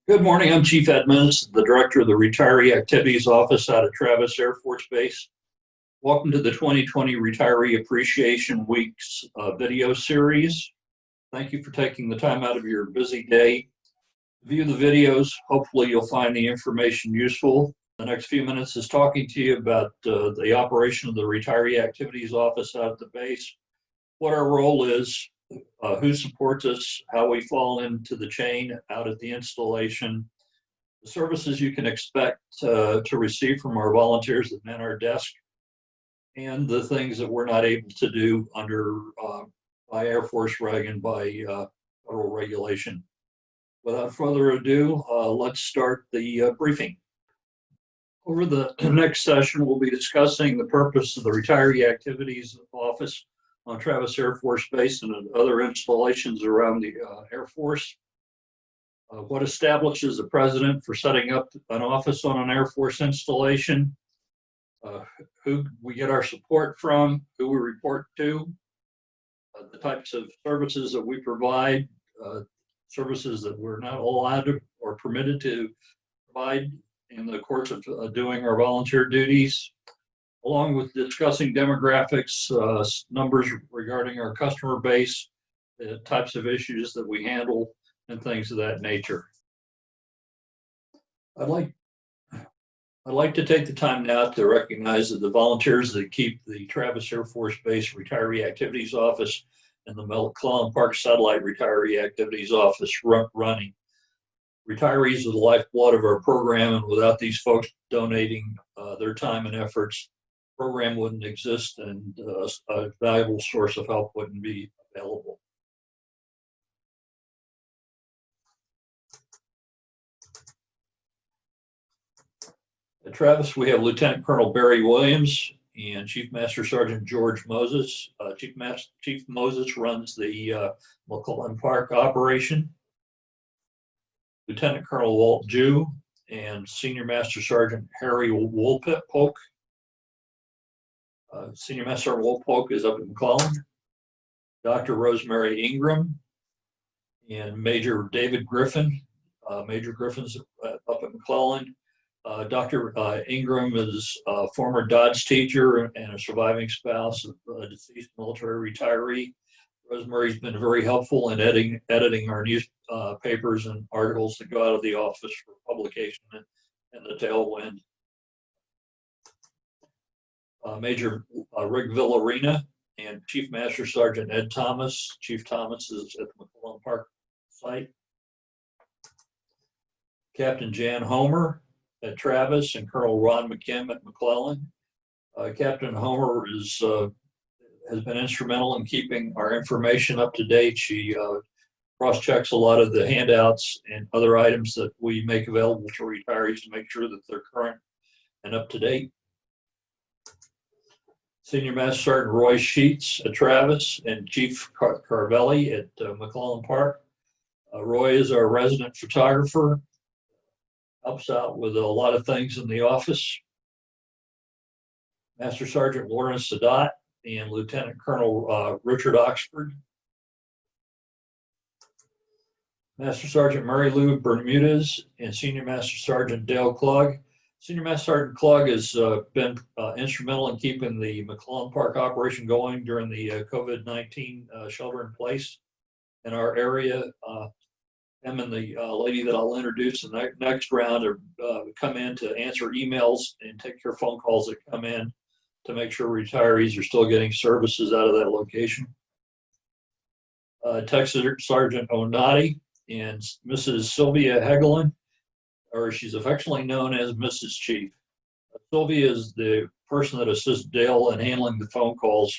Good morning. I'm Chief Edmonds, the Director of the Retiree Activities Office out of Travis Air Force Base. Welcome to the 2020 Retiree Appreciation Week's video series. Thank you for taking the time out of your busy day to view the videos. Hopefully you'll find the information useful. The next few minutes is talking to you about the operation of the Retiree Activities Office out at the base, what our role is, who supports us, how we fall into the chain out at the installation, the services you can expect to receive from our volunteers that man our desk, and the things that we're not able to do under by Air Force reg and by federal regulation. Without further ado, let's start the briefing. Over the next session, we'll be discussing the purpose of the Retiree Activities Office on Travis Air Force Base and other installations around the Air Force. What establishes the president for setting up an office on an Air Force installation, who we get our support from, who we report to, the types of services that we provide, services that we're not allowed to or permitted to provide in the course of doing our volunteer duties, along with discussing demographics, numbers regarding our customer base, the types of issues that we handle, and things of that nature. I'd like to take the time now to recognize that the volunteers that keep the Travis Air Force Base Retiree Activities Office and the McClellan Park Satellite Retiree Activities Office running. Retirees are the lifeblood of our program, and without these folks donating their time and efforts, program wouldn't exist and a valuable source of help wouldn't be available. At Travis, we have Lieutenant Colonel Barry Williams and Chief Master Sergeant George Moses. Chief Moses runs the McClellan Park operation. Lieutenant Colonel Walt Jew and Senior Master Sergeant Harry Woolpoke. Senior Master Woolpoke is up at McClellan. Dr. Rosemary Ingram and Major David Griffin. Major Griffin's up at McClellan. Dr. Ingram is a former Dodge teacher and a surviving spouse of a deceased military retiree. Rosemary's been very helpful in editing our newspapers and articles that go out of the office for publication in the tailwind. Major Rick Villarina and Chief Master Sergeant Ed Thomas. Chief Thomas is at the McClellan Park site. Captain Jan Homer at Travis and Colonel Ron McKim at McClellan. Captain Homer has been instrumental in keeping our information up to date. She cross-checks a lot of the handouts and other items that we make available to retirees to make sure that they're current and up to date. Senior Master Sergeant Roy Sheets at Travis and Chief Carvelli at McClellan Park. Roy is our resident photographer, helps out with a lot of things in the office. Master Sergeant Lawrence Sadat and Lieutenant Colonel Richard Oxford. Master Sergeant Mary Lou Bermudez and Senior Master Sergeant Dale Klug. Senior Master Sergeant Klug has been instrumental in keeping the McClellan Park operation going during the COVID-19 shelter in place in our area. Him and the lady that I'll introduce in the next round come in to answer emails and take care of phone calls that come in to make sure retirees are still getting services out of that location. Tech Sergeant Onati and Mrs. Sylvia Hegelin, or she's affectionately known as Mrs. Chief. Sylvia is the person that assists Dale in handling the phone calls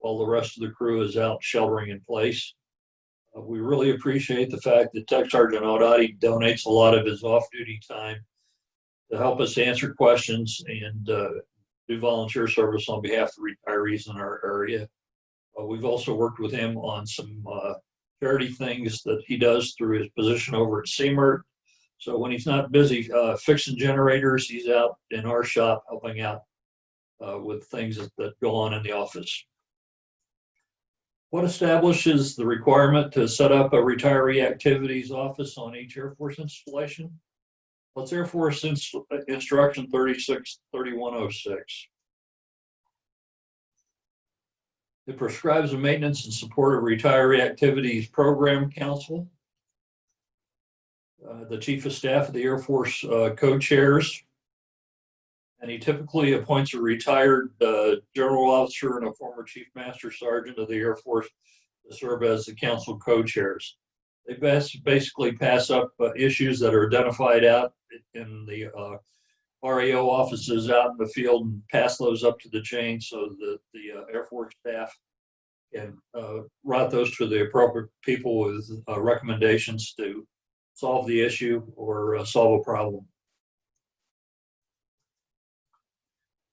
while the rest of the crew is out sheltering in place. We really appreciate the fact that Tech Sergeant Onati donates a lot of his off-duty time to help us answer questions and do volunteer service on behalf of retirees in our area. We've also worked with him on some charity things that he does through his position over at CMERT. So when he's not busy fixing generators, he's out in our shop helping out with things that go on in the office. What establishes the requirement to set up a retiree activities office on each Air Force installation? Well, it's Air Force Instruction 363106. It prescribes the maintenance and support of retiree activities program council. The Chief of Staff of the Air Force co-chairs, and he typically appoints a retired general officer and a former Chief Master Sergeant of the Air Force to serve as the council co-chairs. They basically pass up issues that are identified out in the RAO offices out in the field and pass those up to the chain so that the Air Force staff can route those to the appropriate people with recommendations to solve the issue or solve a problem.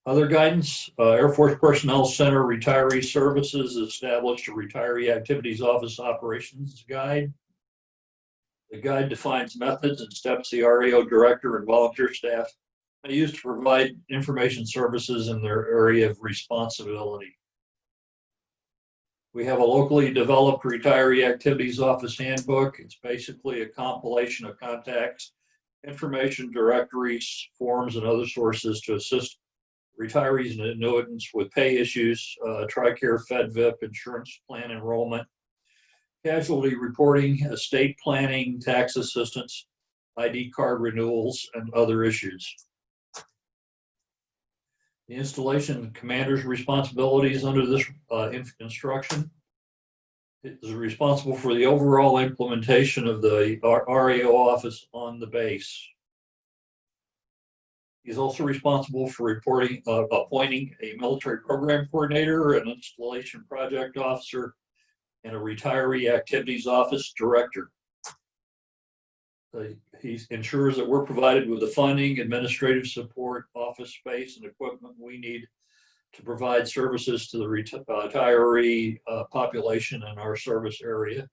Other guidance, Air Force Personnel Center Retiree Services established a Retiree Activities Office Operations Guide. The guide defines methods and steps the RAO director and volunteer staff may use to provide information services in their area of responsibility. We have a locally developed Retiree Activities Office handbook. It's basically a compilation of contacts, information directories, forms, and other sources to assist retirees and annuitants with pay issues, TRICARE, FedVIP, insurance plan enrollment, casualty reporting, estate planning, tax assistance, ID card renewals, and other issues. The installation commander's responsibilities under this instruction is responsible for the overall implementation of the RAO office on the base. He's also responsible for appointing a military program coordinator, an installation project officer, and a retiree activities office director. He ensures that we're provided with the funding, administrative support, office space, and equipment we need to provide services to the retiree population in our service area.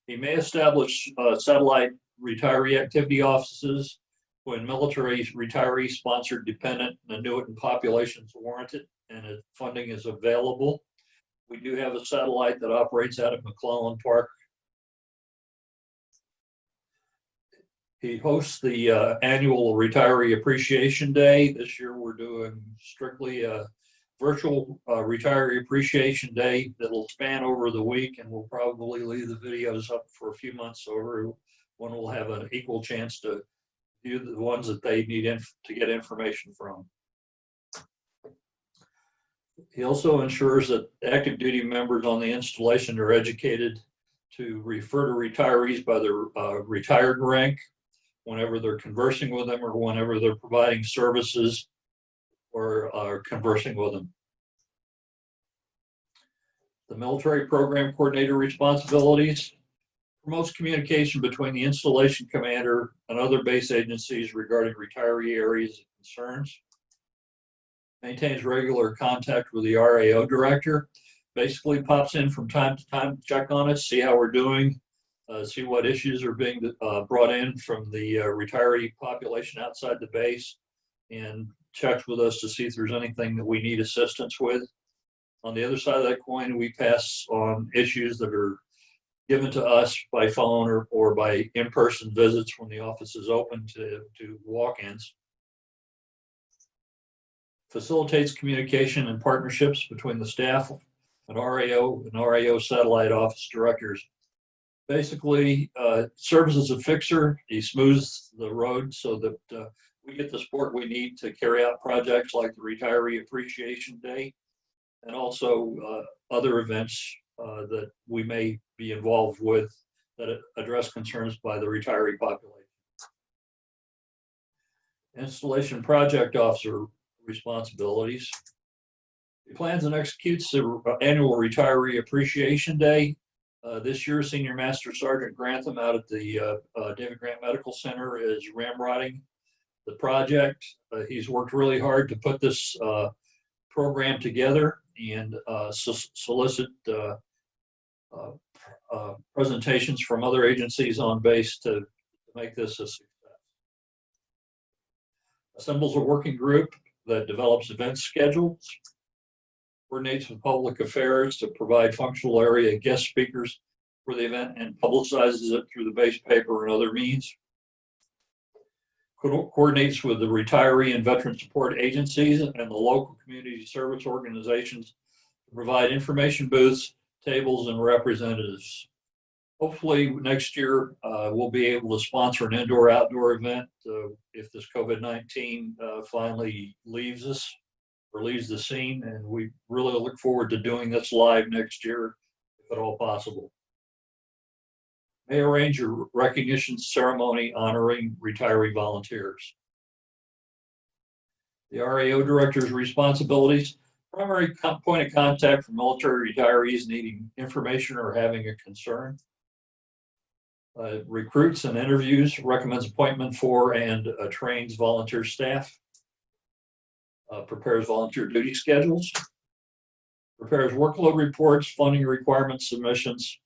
He may establish satellite retiree activity offices when military retiree-sponsored dependent and annuitant populations warrant it and if funding is available. We do have a satellite that operates out of McClellan Park. He hosts the annual Retiree Appreciation Day. This year we're doing strictly a virtual Retiree Appreciation Day that'll span over the week, and we'll probably leave the videos up for a few months so everyone will have an equal chance to view the ones that they need to get information from. He also ensures that active duty members on the installation are educated to refer to retirees by their retired rank whenever they're conversing with them or whenever they're providing services or are conversing with them. The military program coordinator responsibilities promotes communication between the installation commander and other base agencies regarding retiree areas of concerns. Maintains regular contact with the RAO director. Basically pops in from time to time to check on us, see how we're doing, see what issues are being brought in from the retiree population outside the base, and checks with us to see if there's anything that we need assistance with. On the other side of that coin, we pass on issues that are given to us by phone or by in-person visits when the office is open to walk-ins. Facilitates communication and partnerships between the staff and RAO satellite office directors. Basically, serves as a fixer. He smooths the road so that we get the support we need to carry out projects like the Retiree Appreciation Day and also other events that we may be involved with that address concerns by the retiree population. Installation project officer responsibilities. He plans and executes the annual Retiree Appreciation Day. This year, Senior Master Sergeant Grantham out at the David Grant Medical Center is ramrodding the project. He's worked really hard to put this program together and solicit presentations from other agencies on base to make this a success. Assembles a working group that develops event schedules. coordinates with public affairs to provide functional area guest speakers for the event and publicizes it through the base paper and other means. Coordinates with the retiree and veteran support agencies and the local community service organizations to provide information booths, tables, and representatives. Hopefully next year we'll be able to sponsor an indoor-outdoor event if this COVID-19 finally leaves us or leaves the scene, and we really look forward to doing this live next year if at all possible. May arrange a recognition ceremony honoring retiree volunteers. The RAO Director's responsibilities: primary point of contact for military retirees needing information or having a concern. Recruits and interviews, recommends appointment for and trains volunteer staff. Prepares volunteer duty schedules. Prepares workload reports, funding requirements, submissions.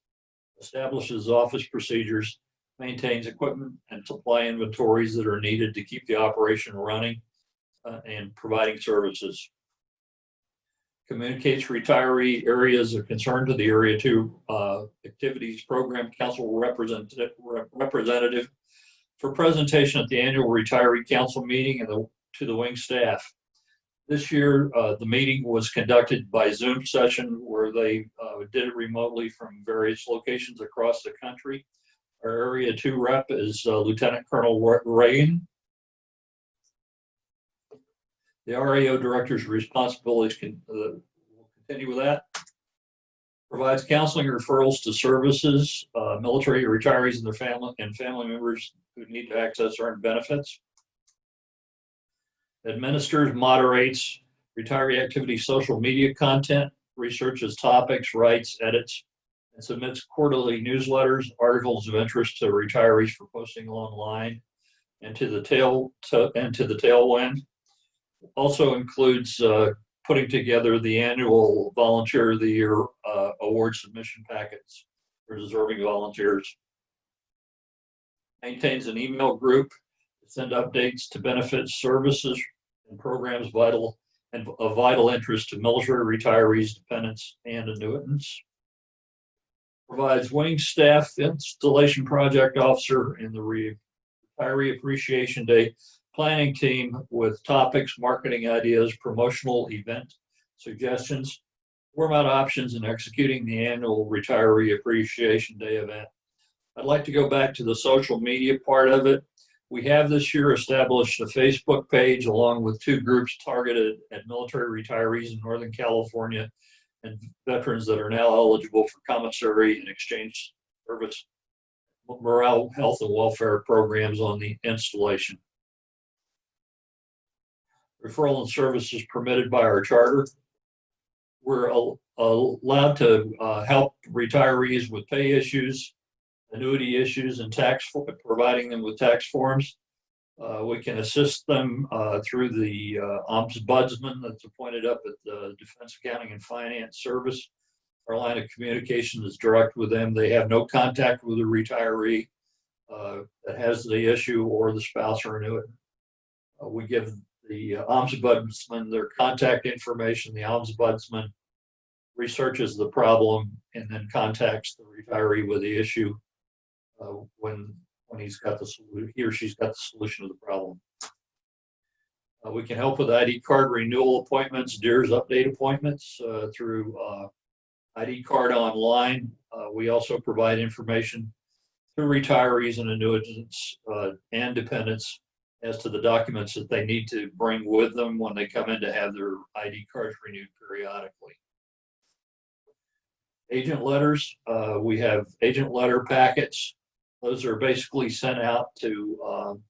Establishes office procedures. Maintains equipment and supply inventories that are needed to keep the operation running and providing services. Communicates retiree areas of concern to the Area 2 Activities Program Council representative for presentation at the annual Retiree Council meeting and to the wing staff. This year, the meeting was conducted by Zoom session where they did it remotely from various locations across the country. Our Area 2 rep is Lieutenant Colonel Reagan. The RAO Director's responsibilities will continue with that. Provides counseling referrals to services, military retirees and their family members who need to access earned benefits. Administers, moderates retiree activity social media content, researches topics, writes, edits, and submits quarterly newsletters, articles of interest to retirees for posting online and to the tailwind. Also includes putting together the annual Volunteer of the Year award submission packets for deserving volunteers. Maintains an email group to send updates to benefits, services, and programs of vital interest to military retirees, dependents, and annuitants. Provides wing staff, installation project officer, and the Retiree Appreciation Day planning team with topics, marketing ideas, promotional event suggestions, format options, and executing the annual Retiree Appreciation Day event. I'd like to go back to the social media part of it. We have this year established a Facebook page along with 2 groups targeted at military retirees in Northern California and veterans that are now eligible for commissary and exchange service morale, health, and welfare programs on the installation. Referral and services permitted by our charter. We're allowed to help retirees with pay issues, annuity issues, and providing them with tax forms. We can assist them through the ombudsman that's appointed up at the Defense Accounting and Finance Service. Our line of communication is direct with them. They have no contact with the retiree that has the issue or the spouse or annuitant. We give the ombudsman their contact information. The ombudsman researches the problem and then contacts the retiree with the issue when he's got he or she's got the solution to the problem. We can help with ID card renewal appointments, DEERS update appointments through ID card online. We also provide information to retirees and annuitants and dependents as to the documents that they need to bring with them when they come in to have their ID cards renewed periodically. Agent letters, we have agent letter packets. Those are basically sent out to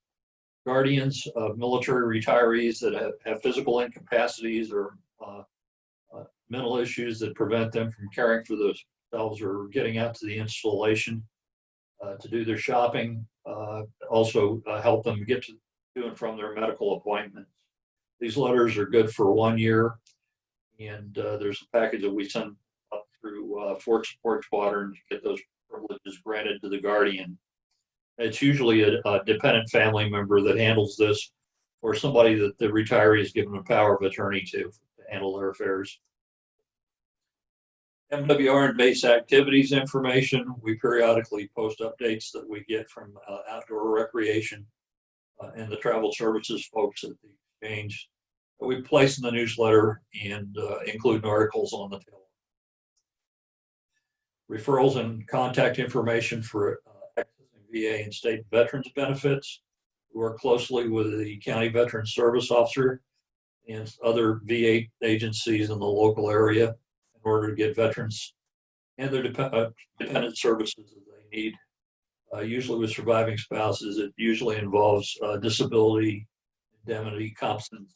guardians of military retirees that have physical incapacities or mental issues that prevent them from caring for themselves or getting out to the installation to do their shopping. Also help them get to and from their medical appointments. These letters are good for 1 year, and there's a package that we send up through Fort Support Squadron to get those privileges granted to the guardian. It's usually a dependent family member that handles this, or somebody that the retiree is given a power of attorney to handle their affairs. MWR and base activities information. We periodically post updates that we get from outdoor recreation and the travel services folks at the exchange. We place in the newsletter and include articles on the tail. Referrals and contact information for accessing VA and state veterans benefits. We work closely with the County Veteran Service Officer and other VA agencies in the local area in order to get veterans and their dependent services that they need. Usually with surviving spouses, it usually involves disability, indemnity, compensation.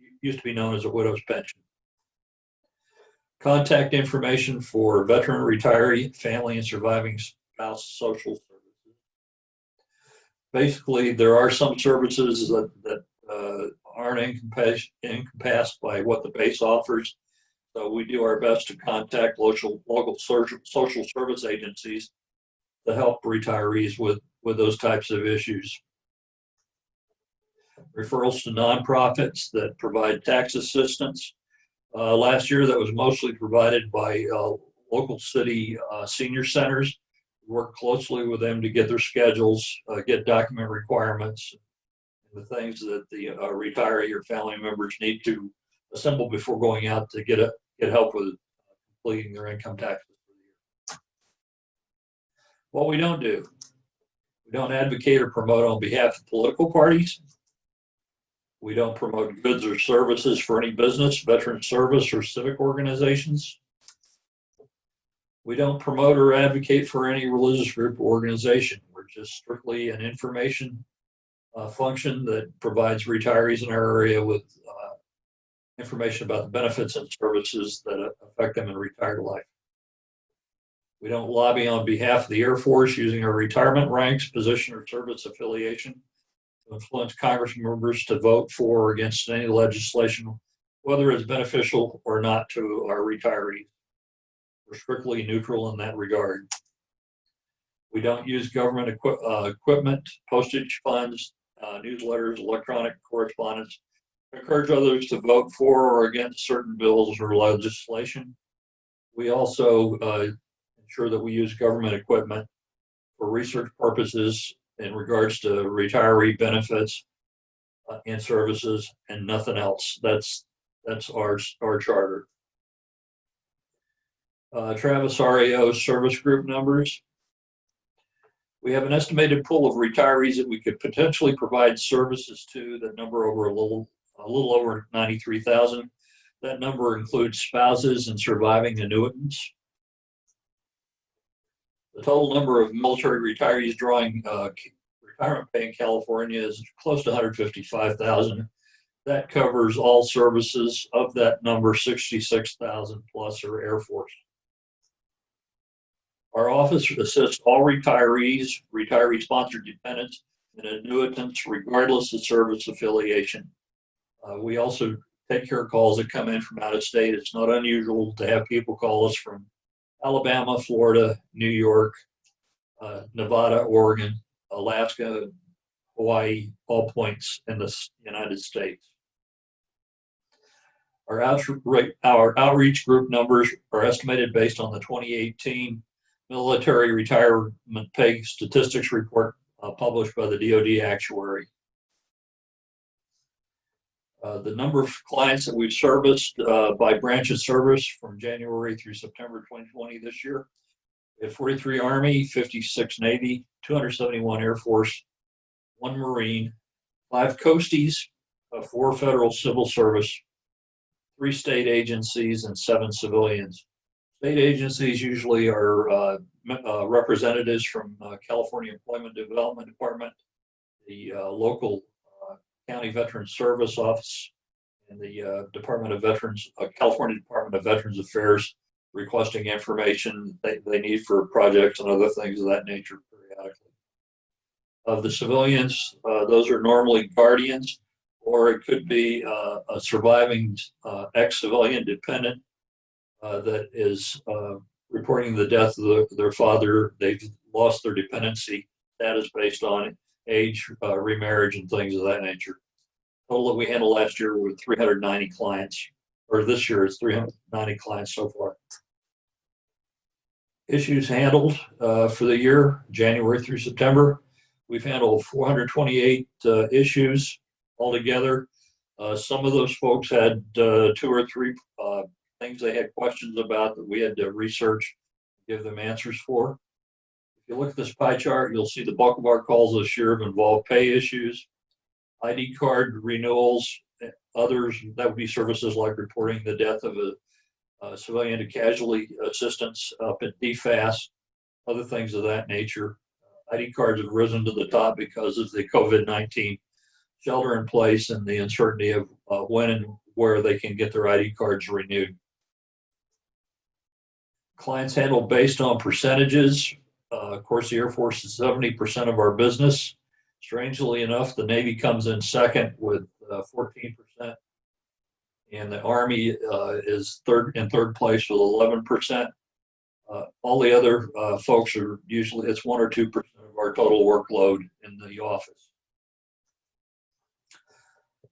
It used to be known as a widow's pension. Contact information for veteran, retiree, family, and surviving spouse social services. Basically, there are some services that aren't encompassed by what the base offers. So we do our best to contact local social service agencies to help retirees with those types of issues. Referrals to nonprofits that provide tax assistance. Last year, that was mostly provided by local city senior centers. We worked closely with them to get their schedules, get document requirements, and the things that the retiree or family members need to assemble before going out to get help with completing their income taxes for the year. What we don't do, we don't advocate or promote on behalf of political parties. We don't promote goods or services for any business, veteran service, or civic organizations. We don't promote or advocate for any religious group or organization. We're just strictly an information function that provides retirees in our area with information about the benefits and services that affect them in retired life. We don't lobby on behalf of the Air Force using our retirement ranks, position, or service affiliation to influence Congress members to vote for or against any legislation, whether it's beneficial or not to our retirees. We're strictly neutral in that regard. We don't use government equipment, postage funds, newsletters, electronic correspondence to encourage others to vote for or against certain bills or legislation. We also ensure that we use government equipment for research purposes in regards to retiree benefits and services and nothing else. That's our charter. Travis RAO service group numbers. We have an estimated pool of retirees that we could potentially provide services to that number over a little over 93,000. That number includes spouses and surviving annuitants. The total number of military retirees drawing retirement pay in California is close to 155,000. That covers all services. Of that number, 66,000 plus are Air Force. Our office assists all retirees, retiree-sponsored dependents, and annuitants, regardless of service affiliation. We also take care of calls that come in from out of state. It's not unusual to have people call us from Alabama, Florida, New York, Nevada, Oregon, Alaska, Hawaii, all points in the United States. Our outreach group numbers are estimated based on the 2018 Military Retirement Pay Statistics Report published by the DoD Actuary. The number of clients that we've serviced by branch of service from January through September 2020 this year, we have 43 Army, 56 Navy, 271 Air Force, 1 Marine, 5 Coasties, 4 Federal Civil Service, 3 state agencies, and 7 civilians. State agencies usually are representatives from California Employment Development Department, the local County Veteran Service Office, and the Department of Veterans, California Department of Veterans Affairs, requesting information they need for projects and other things of that nature periodically. Of the civilians, those are normally guardians, or it could be a surviving ex-civilian dependent that is reporting the death of their father. They've lost their dependency status based on age, remarriage, and things of that nature. Total that we handled last year were 390 clients, or this year it's 390 clients so far. Issues handled for the year, January through September. We've handled 428 issues altogether. Some of those folks had 2 or 3 things they had questions about that we had to research, give them answers for. If you look at this pie chart, you'll see the bulk of our calls this year have involved pay issues, ID card renewals, others that would be services like reporting the death of a civilian to casualty assistance up at DFAS, other things of that nature. ID cards have risen to the top because of the COVID-19 shelter in place and the uncertainty of when and where they can get their ID cards renewed. Clients handled based on percentages. Of course, the Air Force is 70% of our business. Strangely enough, the Navy comes in second with 14%, and the Army is in third place with 11%. All the other folks are usually, it's 1 or 2% of our total workload in the office.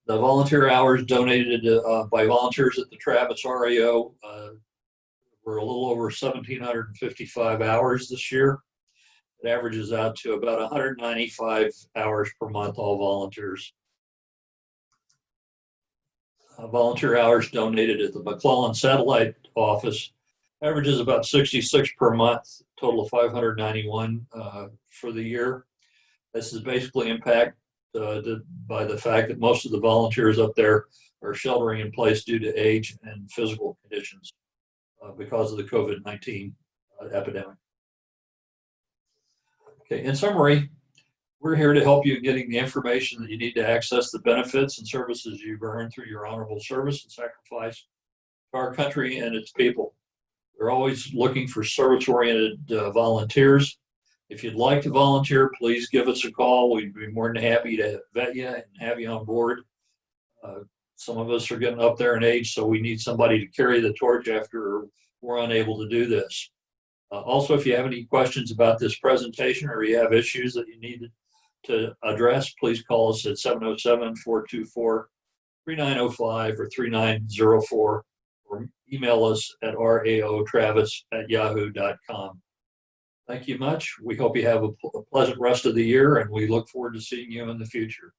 The volunteer hours donated by volunteers at the Travis RAO were a little over 1,755 hours this year. It averages out to about 195 hours per month, all volunteers. Volunteer hours donated at the McClellan Satellite Office averages about 66 per month, total of 591 for the year. This is basically impacted by the fact that most of the volunteers up there are sheltering in place due to age and physical conditions because of the COVID-19 epidemic. Okay, in summary, we're here to help you getting the information that you need to access the benefits and services you've earned through your honorable service and sacrifice to our country and its people. We're always looking for service-oriented volunteers. If you'd like to volunteer, please give us a call. We'd be more than happy to vet you and have you on board. Some of us are getting up there in age, so we need somebody to carry the torch after we're unable to do this. Also, if you have any questions about this presentation or you have issues that you need to address, please call us at 707-424-3905 or 3904, or email us at raotravis@yahoo.com. Thank you much. We hope you have a pleasant rest of the year, and we look forward to seeing you in the future.